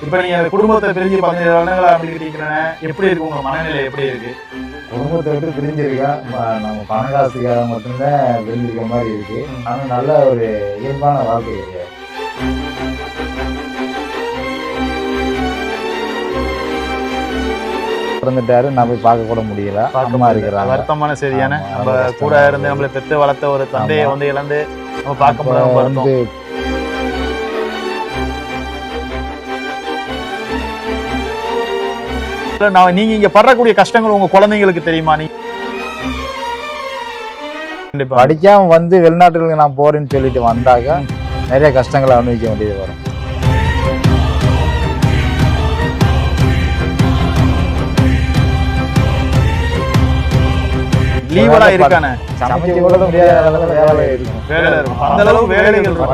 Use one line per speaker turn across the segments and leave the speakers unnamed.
இப்ப நீங்க குடும்பத்தை பிரிஞ்சு 17 வருடங்களா அப்படிங்கிறீங்க, எப்படி இருக்கு உங்க மனநிலை? எப்படி இருக்கு?
குடும்பத்தை விட்டு பிரிஞ்சிருக்கேன். நம்ம பணம் காசுக்காக மட்டும்தான் பிரிஞ்சிருக்க மாதிரி இருக்கு. ஆனா நல்ல ஒரு இயல்பான வாழ்க்கை கிடையாது. பிறந்துட்டாரு, நான் போய் பார்க்க கூட முடியல. அம்மா இருக்கிறாங்க.
வருத்தமான செய்தியான நம்ம கூட இருந்து நம்மளை பெற்று வளர்த்த ஒரு தந்தையை வந்து இழந்து நம்ம பார்க்க முடியாம
வந்து
நீங்க இங்க படக்கூடிய கஷ்டங்கள் உங்க குழந்தைங்களுக்கு தெரியுமா? நீ
படிக்காம வந்து வெளிநாட்டுகளுக்கு நான் போறேன்னு சொல்லிட்டு வந்தாக்க நிறைய கஷ்டங்களை அனுபவிக்க வேண்டியது வரும்.
லீவலா இருக்கானே,
சமைக்க கூட முடியாத அளவுக்கு வேலை இருக்கும்.
வேலை இருக்கும். அந்த அளவு வேலைகள்
இருக்கும்.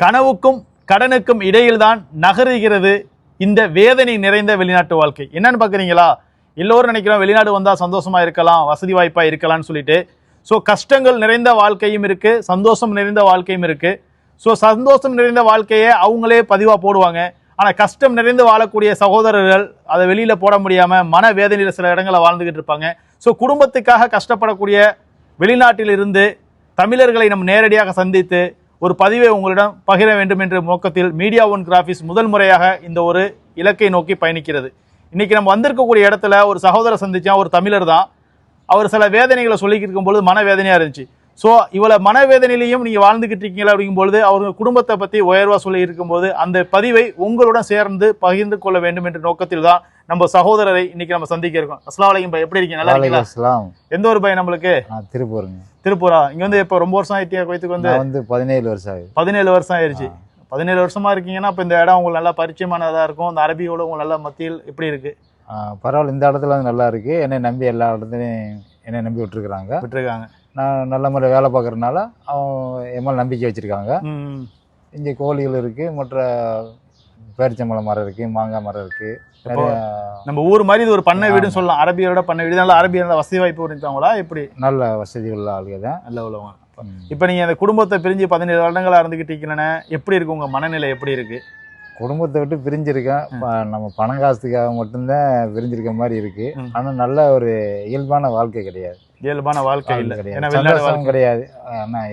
கனவுக்கும் கடனுக்கும் இடையில்தான் நகருகிறது இந்த வேதனை நிறைந்த வெளிநாட்டு வாழ்க்கை. என்னன்னு பாக்குறீங்களா? எல்லோரும் நினைக்கிறோம் வெளிநாடு வந்தா சந்தோஷமா இருக்கலாம், வசதி வாய்ப்பா இருக்கலாம்னு சொல்லிட்டு. ஸோ கஷ்டங்கள் நிறைந்த வாழ்க்கையும் இருக்கு, சந்தோஷம் நிறைந்த வாழ்க்கையும் இருக்கு. ஸோ சந்தோஷம் நிறைந்த வாழ்க்கையை அவங்களே பதிவா போடுவாங்க. ஆனா கஷ்டம் நிறைந்து வாழக்கூடிய சகோதரர்கள் அதை வெளியில போட முடியாம மன வேதனையில சில இடங்களை வாழ்ந்துகிட்டு இருப்பாங்க. ஸோ குடும்பத்துக்காக கஷ்டப்படக்கூடிய வெளிநாட்டில் இருந்து தமிழர்களை நம்ம நேரடியாக சந்தித்து ஒரு பதிவை உங்களிடம் பகிர வேண்டும் என்ற நோக்கத்தில் மீடியா ஒன் கிராஃபிக்ஸ் முதல் முறையாக இந்த ஒரு இலக்கை நோக்கி பயணிக்கிறது. இன்னைக்கு நம்ம வந்திருக்கக்கூடிய இடத்துல ஒரு சகோதரர் சந்திச்சா, ஒரு தமிழர் தான். அவர் சில வேதனைகளை சொல்லிக்கிட்டு இருக்கும்பொழுது மனவேதனையா இருந்துச்சு. ஸோ இவ்வளவு மனவேதனையிலையும் நீங்க வாழ்ந்துகிட்டு இருக்கீங்களா அப்படிங்கும்பொழுது அவங்க குடும்பத்தை பத்தி உயர்வா சொல்லி இருக்கும்போது அந்த பதிவை உங்களுடன் சேர்ந்து பகிர்ந்து கொள்ள வேண்டும் என்ற நோக்கத்தில் தான் நம்ம சகோதரரை இன்னைக்கு நம்ம சந்திக்க இருக்கோம். அஸ்ஸலாமு அலைக்கும் பை, எப்படி இருக்கீங்க? நல்லா இருக்கீங்களா? எந்த ஒரு பை நம்மளுக்கு?
திருப்பூருங்க.
திருப்பூரா? இங்க வந்து இப்ப ரொம்ப வருஷம் ஆயிட்டியா? கோயத்துக்கு வந்து
17 வருஷம் ஆகுது.
17 வருஷம் ஆயிருச்சு. 17 வருஷமா இருக்கீங்கன்னா இப்ப இந்த இடம் உங்களுக்கு நல்லா பரிச்சயமானதா இருக்கும். இந்த அரபியோட உங்களுக்கு நல்ல மத்தியில் எப்படி இருக்கு?
பரவாயில்ல, இந்த இடத்துல வந்து நல்லா இருக்கு. என்னை நம்பி எல்லா இடத்துலையும் என்னை நம்பி விட்டுருக்காங்க. நான் நல்ல முறை வேலை பார்க்கறதுனால அவங்க என் மேலே நம்பிக்கை வச்சிருக்காங்க. இங்கே கோழிகள் இருக்கு, மற்ற பேரிச்சம்பழம் மரம் இருக்கு, மாங்காய் மரம் இருக்கு.
நம்ம ஊர் மாதிரி இது ஒரு பண்ணை வீடுன்னு சொல்லலாம். அரபியோட பண்ணை வீடு. நல்ல அரபியோட வசதி வாய்ப்பு இருந்தாங்களா? எப்படி?
நல்ல வசதி உள்ள ஆளுங்க தான்.
நல்ல உள்ளவங்க. இப்ப நீங்க அந்த குடும்பத்தை பிரிஞ்சு 17 வருடங்களா இருந்துகிட்டு இருக்கீங்கன்னா எப்படி இருக்கு உங்க மனநிலை? எப்படி இருக்கு?
குடும்பத்தை விட்டு பிரிஞ்சிருக்கேன். நம்ம பணம் காசுக்காக மட்டும்தான் பிரிஞ்சிருக்க மாதிரி இருக்கு. ஆனா நல்ல ஒரு இயல்பான வாழ்க்கை கிடையாது.
இயல்பான வாழ்க்கை இல்ல
கிடையாது.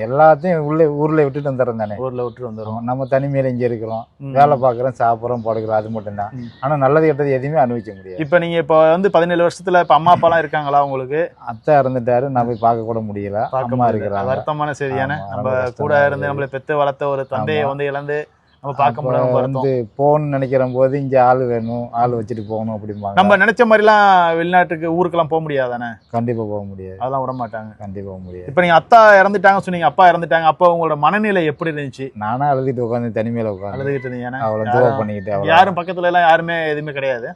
எல்லாத்தையும் ஊர்ல விட்டுட்டு வந்துடுறோம் தானே.
ஊர்ல விட்டுட்டு வந்துடும்.
நம்ம தனிமையில இங்க இருக்கிறோம், வேலை பாக்குறோம், சாப்பிட்றோம், படுக்கிறோம், அது மட்டும் தான். ஆனா நல்லது கெட்டது எதுவுமே அனுபவிக்க முடியாது.
இப்ப நீங்க இப்ப வந்து 17 வருஷத்துல இப்ப அம்மா அப்பா எல்லாம் இருக்காங்களா உங்களுக்கு?
அத்தை இறந்துட்டாரு, நான் போய் பார்க்க கூட முடியல. அம்மா இருக்கிறாங்க.
வருத்தமான செய்தியான நம்ம கூட இருந்து நம்மளை பெற்று வளர்த்த ஒரு தந்தையை வந்து இழந்து நம்ம பார்க்க முடியாம வந்து
போகணும்னு நினைக்கிற போது இங்க ஆள் வேணும், ஆள் வச்சுட்டு போகணும் அப்படிம்பாங்க.
நம்ம நினைச்ச மாதிரிலாம் வெளிநாட்டுக்கு ஊருக்கெல்லாம் போக முடியாதானே?
கண்டிப்பா போக முடியாது.
அதெல்லாம் விட மாட்டாங்க.
கண்டிப்பா போக முடியாது.
இப்ப நீங்க அத்தா இறந்துட்டாங்க சொன்னீங்க, அப்பா இறந்துட்டாங்க. அப்ப உங்களோட மனநிலை எப்படி இருந்துச்சு?
நானா அழுதுட்டு உட்காந்து தனிமையில உட்காந்து
அழுதுகிட்டு இருந்தீங்க.
அவ்வளவு துவா பண்ணிக்கிட்டு.
யாரும் பக்கத்துல எல்லாம் யாருமே எதுவுமே கிடையாது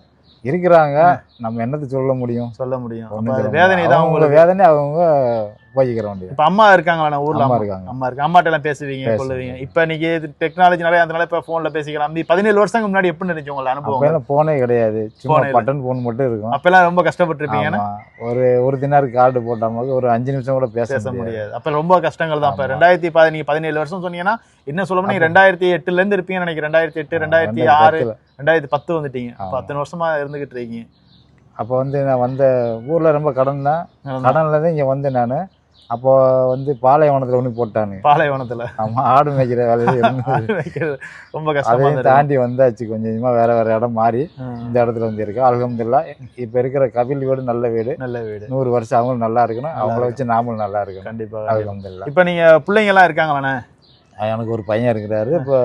இருக்கிறாங்க. நம்ம என்னத்தை சொல்ல முடியும்?
வேதனை தான் உங்களுக்கு.
வேதனை அவங்க போய்க்கிற வேண்டியது.
இப்ப அம்மா இருக்காங்களா ஊர்ல?
அம்மா இருக்காங்க.
அம்மா இருக்கு. அம்மாட்ட எல்லாம் பேசுவீங்க, சொல்லுவீங்க. இப்ப நீங்க டெக்னாலஜி நிறைய அதனால இப்ப போன்ல பேசிக்கலாம். 17 வருஷம் முன்னாடி எப்படி இருந்துச்சு உங்களோட அனுபவம்?
போனே கிடையாது, சும்மா பட்டன் போன் மட்டும் இருக்கும்.
அப்ப எல்லாம் ரொம்ப கஷ்டப்பட்டு இருப்பீங்க.
ஒரு தினாருக்கு கார்டு போட்டாமல் ஒரு 5 நிமிஷம் கூட பேச முடியாது.
அப்ப ரொம்ப கஷ்டங்கள் தான். இப்ப 2010 நீங்க 17 வருஷம் சொன்னீங்கன்னா என்ன சொல்லணும்? நீங்க 2008ல இருந்து இருப்பீங்கன்னு நினைக்கிறேன். 2008, 2006, 2010 வந்துட்டீங்க. 10 வருஷமா இருந்துகிட்டு இருக்கீங்க.
அப்போ வந்து நான் வந்த ஊரில் ரொம்ப கடன்ல தான் இங்கே வந்து நான். அப்போ வந்து பாலைவனத்தில் ஒன்று போட்டானு.
பாலைவனத்தில்?
ஆமாம், ஆடு மேய்க்கிற வேலையில்
ரொம்ப கஷ்டம்.
அதையும் தாண்டி வந்தாச்சு. கொஞ்சம் கொஞ்சமாக வேற இடம் மாறி இந்த இடத்துல வந்து இருக்கு. அல்ஹம்துலில்லாஹ். இப்போ இருக்கிற கபில் வீடு நல்ல வீடு. 100 வருஷம் அவங்களும் நல்லா இருக்கணும், அவங்கள வச்சு நாமளும் நல்லா இருக்கணும்.
கண்டிப்பாக.
அல்ஹம்துலில்லாஹ்.
இப்போ நீங்க பிள்ளைங்க எல்லாம் இருக்காங்களாண்ணே?
எனக்கு ஒரு பையன் இருக்கிறாரு. இப்போ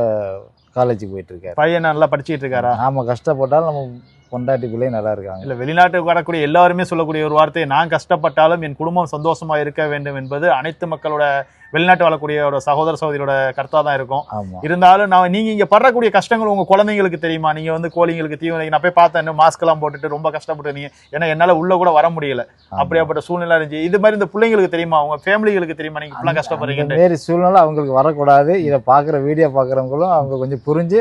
காலேஜ் போயிட்டு இருக்காரு.
பையன் நல்லா படிச்சுட்டு இருக்காரா?
நாம கஷ்டப்பட்டாலும் நம்ம பொண்டாட்டி பிள்ளை நல்லா இருக்காங்க.
இல்ல, வெளிநாட்டுக்கு வரக்கூடிய எல்லாருமே சொல்லக்கூடிய ஒரு வார்த்தை, நான் கஷ்டப்பட்டாலும் என் குடும்பம் சந்தோஷமா இருக்க வேண்டும் என்பது அனைத்து மக்களோட, வெளிநாட்டு வாழக்கூடிய சகோதர சகோதரியோட கருத்தா தான் இருக்கும். இருந்தாலும் நீங்க இங்க படக்கூடிய கஷ்டங்கள் உங்க குழந்தைங்களுக்கு தெரியுமா? நீங்க வந்து கோழிங்களுக்கு தீவனம் நான் போய் பார்த்தேன், மாஸ்க் எல்லாம் போட்டுட்டு ரொம்ப கஷ்டப்பட்டு. ஏன்னா என்னால உள்ள கூட வர முடியல, அப்படியாப்பட்ட சூழ்நிலை இருந்துச்சு. இது மாதிரி இந்த பிள்ளைங்களுக்கு தெரியுமா? உங்க ஃபேமிலிகளுக்கு தெரியுமா நீங்க இப்பெல்லாம் கஷ்டப்படுறீங்க?
இந்த மாதிரி சூழ்நிலை அவங்களுக்கு வரக்கூடாது. இதை பாக்குற வீடியோ பாக்குறவங்களும் அவங்க கொஞ்சம் புரிஞ்சு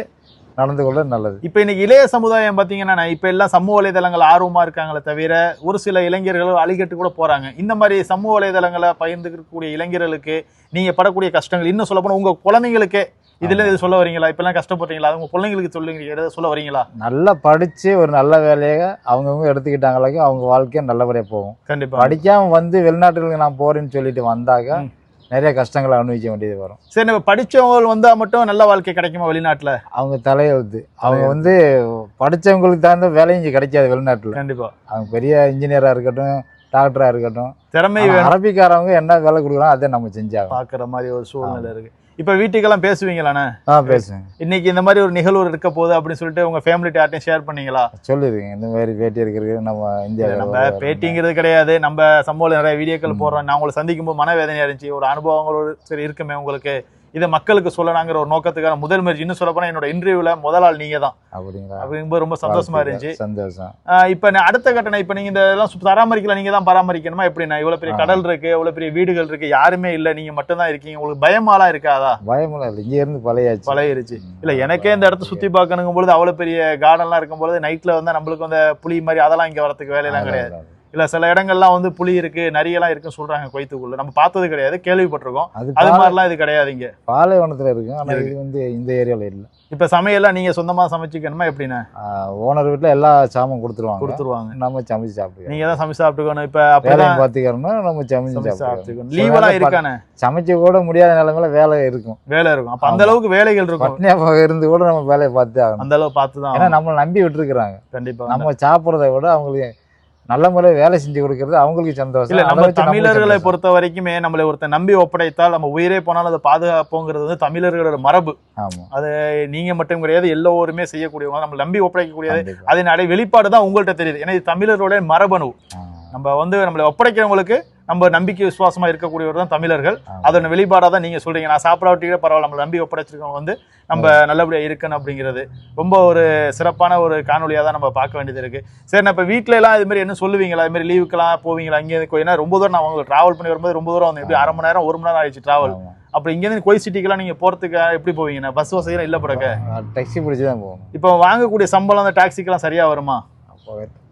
நடந்து கொள்ள நல்லது.
இப்ப இன்னைக்கு இளைய சமுதாயம் பாத்தீங்கன்னா இப்ப எல்லாம் சமூக வலைதளங்கள் ஆர்வமா இருக்காங்களே தவிர ஒரு சில இளைஞர்கள் அழிகட்டு கூட போறாங்க. இந்த மாதிரி சமூக வலைதளங்களை பகிர்ந்துக்கக்கூடிய இளைஞர்களுக்கு நீங்க படக்கூடிய கஷ்டங்கள், இன்னும் சொல்ல போனா உங்க குழந்தைங்களுக்கே இதுல இது சொல்ல வரீங்களா? இப்பெல்லாம் கஷ்டப்படுறீங்களா? உங்க பிள்ளைங்களுக்கு சொல்லுங்க, எதாவது சொல்ல வரீங்களா?
நல்லா படிச்சு ஒரு நல்ல வேலையை அவங்கவுங்க எடுத்துக்கிட்டாங்களாக்கி அவங்க வாழ்க்கையை நல்லபடியா போகும்.
கண்டிப்பா.
படிக்காம வந்து வெளிநாட்டுகளுக்கு நான் போறேன்னு சொல்லிட்டு வந்தாக்க நிறைய கஷ்டங்களை அனுபவிக்க வேண்டியது வரும்.
சரி, நம்ம படிச்சவங்க வந்தா மட்டும் நல்ல வாழ்க்கை கிடைக்குமா வெளிநாட்டுல?
அவங்க தலையெழுத்து. அவங்க வந்து படிச்சவங்களுக்கு தகுந்த வேலையும் இங்க கிடைக்காது வெளிநாட்டுல.
கண்டிப்பா.
அவங்க பெரிய இன்ஜினியரா இருக்கட்டும், டாக்டரா இருக்கட்டும்,
திறமை
அரபிக்காரவங்க என்ன வேலை கொடுக்குறாங்க அதை நம்ம செஞ்சாங்க
பாக்குற மாதிரி ஒரு சூழ்நிலை இருக்கு. இப்ப வீட்டுக்கெல்லாம் பேசுவீங்களாண்ணே?
பேசுவேன்.
இன்னைக்கு இந்த மாதிரி ஒரு நிகழ்வு இருக்க போகுது அப்படின்னு சொல்லிட்டு உங்க ஃபேமிலிட்ட யார்ட்டையும் ஷேர் பண்ணீங்களா?
சொல்லிருக்கீங்க இந்த மாதிரி பேட்டி இருக்கிறது நம்ம இந்தியாவில்.
நம்ம பேட்டிங்கிறது கிடையாது, நம்ம சம்பவம் நிறைய வீடியோக்கள் போடுறோம். நான் உங்களை சந்திக்கும் போது மனவேதனையா இருந்துச்சு. ஒரு அனுபவங்களோடு சரி இருக்குமே உங்களுக்கு, இதை மக்களுக்கு சொல்லலாங்கிற ஒரு நோக்கத்துக்கான முதல் முயற்சி. இன்னும் சொல்ல போனா என்னோட இன்டர்வியூல முதல் ஆள் நீங்க தான். அப்படிங்கும்போது ரொம்ப சந்தோஷமா இருந்துச்சு.
சந்தோஷம்.
இப்ப அடுத்த கட்டணம், இப்ப நீங்க இதெல்லாம் பராமரிக்கலாம், நீங்க தான் பராமரிக்கணுமா எப்படின்னா? இவ்வளவு பெரிய கடல் இருக்கு, இவ்வளவு பெரிய வீடுகள் இருக்கு, யாருமே இல்ல, நீங்க மட்டும் தான் இருக்கீங்க, உங்களுக்கு பயமாலாம் இருக்காதா?
பயமெல்லாம் இல்லை, இங்க இருந்து பழையிருச்சு.
இல்ல எனக்கே இந்த இடத்த சுத்தி பார்க்கணுங்கும் பொழுது அவ்வளவு பெரிய கார்டன்லாம் இருக்கும் பொழுது நைட்ல வந்து நம்மளுக்கு வந்து புலி மாதிரி அதெல்லாம் இங்க வரதுக்கு வேலையெல்லாம் கிடையாது. இல்ல சில இடங்கள்லாம் வந்து புலி இருக்கு, நரியெல்லாம் இருக்குன்னு சொல்றாங்க குவைத்துக்குள்ள. நம்ம பார்த்தது கிடையாது, கேள்விப்பட்டிருக்கோம். அது மாதிரிலாம் இது கிடையாது. இங்க
பாலைவனத்துல இருக்கு, ஆனா இது வந்து இந்த ஏரியால இல்ல.
இப்ப சமையல்லாம் நீங்க சொந்தமா சமைச்சுக்கணுமா எப்படின்னா?
ஓனர் வீட்டுல எல்லா சாமான் கொடுத்துருவாங்க, நம்ம சமைச்சு சாப்பிடுவோம்.
நீங்க தான் சமைச்சு சாப்பிட்டுக்கணும். இப்ப
வேலையும் பாத்துக்கணும், நம்ம சமைச்சு சாப்பிட்டுக்கணும்.
லீவ் எல்லாம் இருக்கானே,
சமைச்சு கூட முடியாத நிலைமையில வேலை இருக்கும்.
அப்ப அந்த அளவுக்கு வேலைகள் இருக்கும்.
பட்னியா இருந்து கூட நம்ம வேலையை பார்த்து ஆகணும்.
அந்த அளவு பார்த்துதான்,
ஏன்னா நம்மளை நம்பி விட்டுருக்காங்க.
கண்டிப்பா
நம்ம சாப்பிட்றத விட அவங்களுக்கு நல்ல முறையில் வேலை செஞ்சு கொடுக்கறது அவங்களுக்கு சந்தோஷம்.
இல்ல நம்ம தமிழர்களை பொறுத்த வரைக்குமே நம்மளை ஒருத்தர் நம்பி ஒப்படைத்தால் நம்ம உயிரே போனாலும் அதை பாதுகாப்போங்கிறது வந்து தமிழர்களோட மரபு.
ஆமா,
அது நீங்க மட்டும் கிடையாது, எல்லோருமே செய்யக்கூடியவங்க, நம்ம நம்பி ஒப்படைக்கக்கூடியது. அதன் வெளிப்பாடு தான் உங்கள்கிட்ட தெரியுது. ஏன்னா இது தமிழரோட மரபணு. நம்ம வந்து நம்மளை ஒப்படைக்கிறவங்களுக்கு நம்ம நம்பிக்கை விசுவாசமா இருக்கக்கூடியவர் தான் தமிழர்கள். அதோட வெளிப்பாடாக தான் நீங்க சொல்றீங்க. நான் சாப்பிடாட்டியே பரவாயில்ல, நம்மளை நம்பி ஒப்படைச்சிருக்கவங்க வந்து நம்ம நல்லபடியா இருக்கணும் அப்படிங்கிறது ரொம்ப ஒரு சிறப்பான ஒரு காணொலியாக தான் நம்ம பார்க்க வேண்டியது இருக்கு. சரி, நான் இப்போ வீட்டில எல்லாம் இது மாதிரி என்ன சொல்லுவீங்களா? இது மாதிரி லீவுக்கெல்லாம் போவீங்களா? இங்கே ஏன்னா ரொம்ப தூரம் நான் உங்களுக்கு டிராவல் பண்ணி வரும்போது ரொம்ப தூரம் வந்து எப்படி 1/2 மணி நேரம் 1 மணி நேரம் ஆயிடுச்சு டிராவல். அப்புறம் இங்கேருந்து கோயில் சிட்டிக்கெல்லாம் நீங்க போறதுக்கு எப்படி போவீங்க? பஸ் வசதியெல்லாம் இல்லை போறக்க?
டாக்ஸி பிடிச்சி தான் போகணும்.
இப்போ வாங்கக்கூடிய சம்பளம் அந்த டாக்ஸிக்கெல்லாம் சரியா வருமா?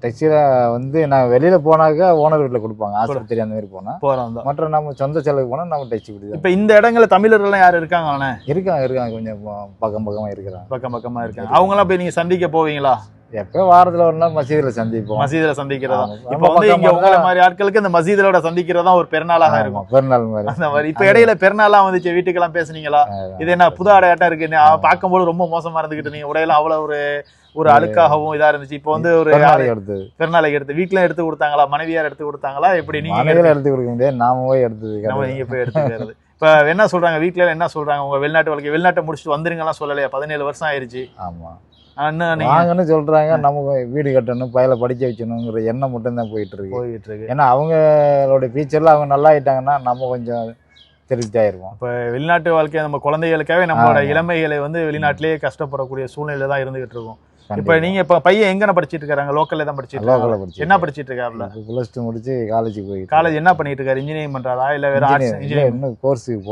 டாக்ஸியில் வந்து நான் வெளியில போனாக்க ஓனர் வீட்டில் கொடுப்பாங்க. ஆஸ்பத்திரி அந்த மாதிரி போறோம். மற்ற நம்ம சொந்த செலவுக்கு போனால் நம்ம டாக்ஸி பிடிச்சி.
இப்போ இந்த இடங்கள்ல தமிழர்கள்லாம் யாரும் இருக்காங்க?
இருக்காங்க, கொஞ்சம் பக்கமா இருக்கிறாங்க.
பக்கமா இருக்காங்க. அவங்களாம் போய் நீங்க சந்திக்க போவீங்களா?
எப்போ வாரத்துல ஒரு நாள் மசீதில் சந்திப்போம்.
மசீதில் சந்திக்கிறதா? இப்போ வந்து இங்க உங்களை மாதிரி ஆட்களுக்கு இந்த மசீதிலோட சந்திக்கிறதா ஒரு பெருநாளாக இருக்கும்.
பெருநாள் மாதிரி
அந்த மாதிரி. இப்ப இடையில பெருநாள்லாம் வந்துச்சு, வீட்டுக்கெல்லாம் பேசுனீங்களா? இது என்ன புது ஆடையாட்டம் இருக்கு, பார்க்கும்போது ரொம்ப மோசமா இருந்துகிட்டு நீங்க உடையெல்லாம் அவ்வளவு ஒரு அழுக்காகவும் இதா இருந்துச்சு. இப்போ வந்து ஒரு பெருநாளைக்கு எடுத்து வீட்டுல எடுத்து கொடுத்தாங்களா? மனைவியார் எடுத்து கொடுத்தாங்களா? எப்படி நீங்க
எடுத்து கொடுக்க முடியாது, நாம போய் எடுத்து
நீங்க போய் எடுத்துக்கிறது. இப்ப என்ன சொல்றாங்க வீட்டுல, என்ன சொல்றாங்க? உங்க வெளிநாட்டு வாழ்க்கை, வெளிநாட்டை முடிச்சுட்டு வந்துருங்கலாம் சொல்லலையா? 17 வருஷம் ஆயிருச்சு.
ஆமா, வாங்கன்னு சொல்றாங்க. நம்ம வீடு கட்டணும், பையல படிக்க வைக்கணுங்கிற எண்ணம் மட்டும் தான் போயிட்டு இருக்கு. ஏன்னா அவங்களோட ஃபியூச்சர்ல அவங்க நல்லா ஆயிட்டாங்கன்னா நம்ம கொஞ்சம் திருப்தி ஆயிருவோம்.
இப்ப வெளிநாட்டு வாழ்க்கையை நம்ம குழந்தைகளுக்காகவே நம்மளோட இளமைகளை வந்து வெளிநாட்டிலேயே கஷ்டப்படக்கூடிய சூழ்நிலை தான் இருந்துகிட்டு இருக்கும். இப்ப நீங்க இப்ப பையன் எங்க படிச்சிட்டு இருக்காங்க? லோக்கல்ல தான் படிச்சிட்டு இருக்காங்க. என்ன படிச்சிட்டு இருக்காப்ல?
+2 முடிச்சு காலேஜ் போய்.
காலேஜ் என்ன பண்ணிட்டு இருக்காரு? இன்ஜினியரிங் பண்றாரா இல்ல வேற ஆர்ட்ஸ்?
இன்னும் கோர்ஸுக்கு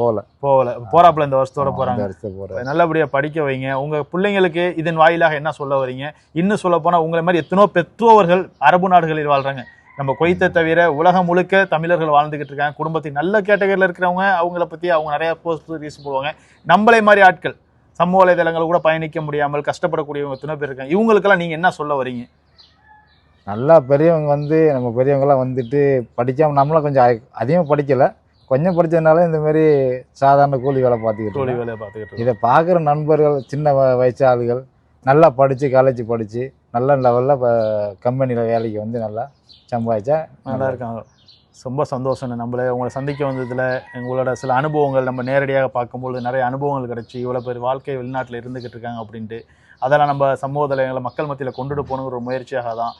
போறாப்ல இந்த வருஷத்தோட போறாங்க. நல்லபடியா படிக்க வைங்க. உங்க பிள்ளைங்களுக்கு இதன் வாயிலாக என்ன சொல்ல வரீங்க? இன்னும் சொல்ல போனா உங்களை மாதிரி எத்தனோ பெற்றோர்கள் அரபு நாடுகளில் வாழ்றாங்க. நம்ம குவைத்தை தவிர உலகம் முழுக்க தமிழர்கள் வாழ்ந்துகிட்டு இருக்காங்க. குடும்பத்தின் நல்ல கேட்டகரியில் இருக்கிறவங்க, அவங்கள பத்தி அவங்க நிறைய போஸ்ட் ரீல்ஸ் போடுவாங்க. நம்மளே மாதிரி ஆட்கள் சமூக வலைதளங்கள் கூட பயணிக்க முடியாமல் கஷ்டப்படக்கூடியவங்க எத்தனை பேர் இருக்காங்க. இவங்களுக்கெல்லாம் நீங்க என்ன சொல்ல வரீங்க?
நல்லா பெரியவங்க வந்து நம்ம பெரியவங்களாம் வந்துட்டு படிக்காம நம்மளாம் கொஞ்சம் அதிகமாக படிக்கல, கொஞ்சம் படித்ததுனால இந்த மாதிரி சாதாரண கூலி வேலை பார்த்துக்கிட்டு இதை பார்க்குற நண்பர்கள் சின்ன வயசு ஆளுகள் நல்லா படித்து காலேஜ் படித்து நல்ல லெவலில் இப்போ கம்பெனியில் வேலைக்கு வந்து நல்லா சம்பாதிச்சா
நல்லா இருக்காங்க. ரொம்ப சந்தோஷம். நம்மள உங்களை சந்திக்க வந்ததில் எங்களோட சில அனுபவங்கள் நம்ம நேரடியாக பார்க்கும்போது நிறைய அனுபவங்கள் கிடச்சி இவ்வளோ பேர் வாழ்க்கை வெளிநாட்டில் இருந்துக்கிட்டு இருக்காங்க அப்படின்ட்டு அதெல்லாம் நம்ம சமூக தலைவங்களை மக்கள் மத்தியில் கொண்டுட்டு போகணுங்கிற ஒரு முயற்சியாக தான்.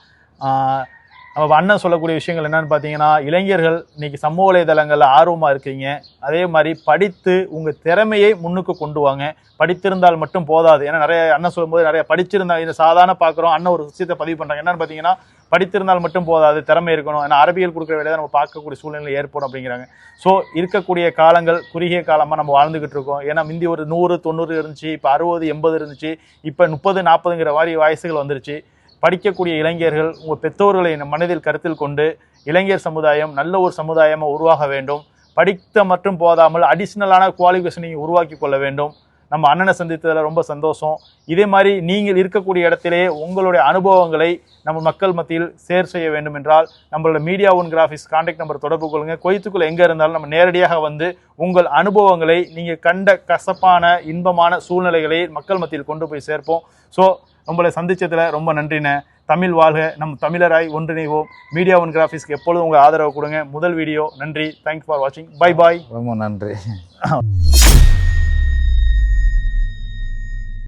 நம்ம அண்ணன் சொல்லக்கூடிய விஷயங்கள் என்னன்னு பார்த்தீங்கன்னா, இளைஞர்கள் இன்னைக்கு சமூக வலைதளங்களில் ஆர்வமாக இருக்கீங்க, அதே மாதிரி படித்து உங்கள் திறமையை முன்னுக்கு கொண்டு வாங்க. படித்திருந்தால் மட்டும் போதாது. ஏன்னா நிறைய அண்ணன் சொல்லும்போது நிறைய படிச்சிருந்தா இந்த சாதாரண பார்க்குறோம். அண்ணன் ஒரு விஷயத்தை பதிவு பண்ணுறாங்க. என்னன்னு பார்த்தீங்கன்னா, படித்திருந்தால் மட்டும் போதாது, திறமை இருக்கணும். ஏன்னா அரபியல் கொடுக்குற வேலையை நம்ம பார்க்கக்கூடிய சூழ்நிலை ஏற்படும் அப்படிங்கிறாங்க. ஸோ இருக்கக்கூடிய காலங்கள் குறுகிய காலமாக நம்ம வாழ்ந்துகிட்டு இருக்கோம். ஏன்னா முந்தி ஒரு 100 90 இருந்துச்சு, இப்போ 60 80 இருந்துச்சு, இப்போ 30 40ங்கிற மாதிரி வயசுகள் வந்துருச்சு. படிக்கக்கூடிய இளைஞர்கள் உங்கள் பெற்றோர்களை மனதில் கருத்தில் கொண்டு இளைஞர் சமுதாயம் நல்ல ஒரு சமுதாயமாக உருவாக வேண்டும். படித்த மட்டும் போதாமல் அடிஷ்னலான குவாலிஃபிகேஷன் நீங்கள் உருவாக்கி கொள்ள வேண்டும். நம்ம அண்ணனை சந்தித்ததில் ரொம்ப சந்தோஷம். இதே மாதிரி நீங்கள் இருக்கக்கூடிய இடத்திலே உங்களுடைய அனுபவங்களை நம்ம மக்கள் மத்தியில் ஷேர் செய்ய வேண்டும் என்றால் நம்மளோட media one graphics contact number தொடர்பு கொள்ளுங்க. குவைத்துக்குள்ள எங்கே இருந்தாலும் நம்ம நேரடியாக வந்து உங்கள் அனுபவங்களை நீங்கள் கண்ட கசப்பான இன்பமான சூழ்நிலைகளை மக்கள் மத்தியில் கொண்டு போய் சேர்ப்போம். ஸோ உங்களை சந்திச்சதுல ரொம்ப நன்றிண்ணே. தமிழ் வாழ்க, நம் தமிழராய் ஒன்றிணைவோம். மீடியா ஒன் கிராஃபிக்ஸ்க்கு எப்பொழுதும் உங்கள் ஆதரவு கொடுங்க. முதல் வீடியோ. நன்றி. தேங்க்ஸ் ஃபார் வாட்சிங். Bye bye.
ரொம்ப நன்றி.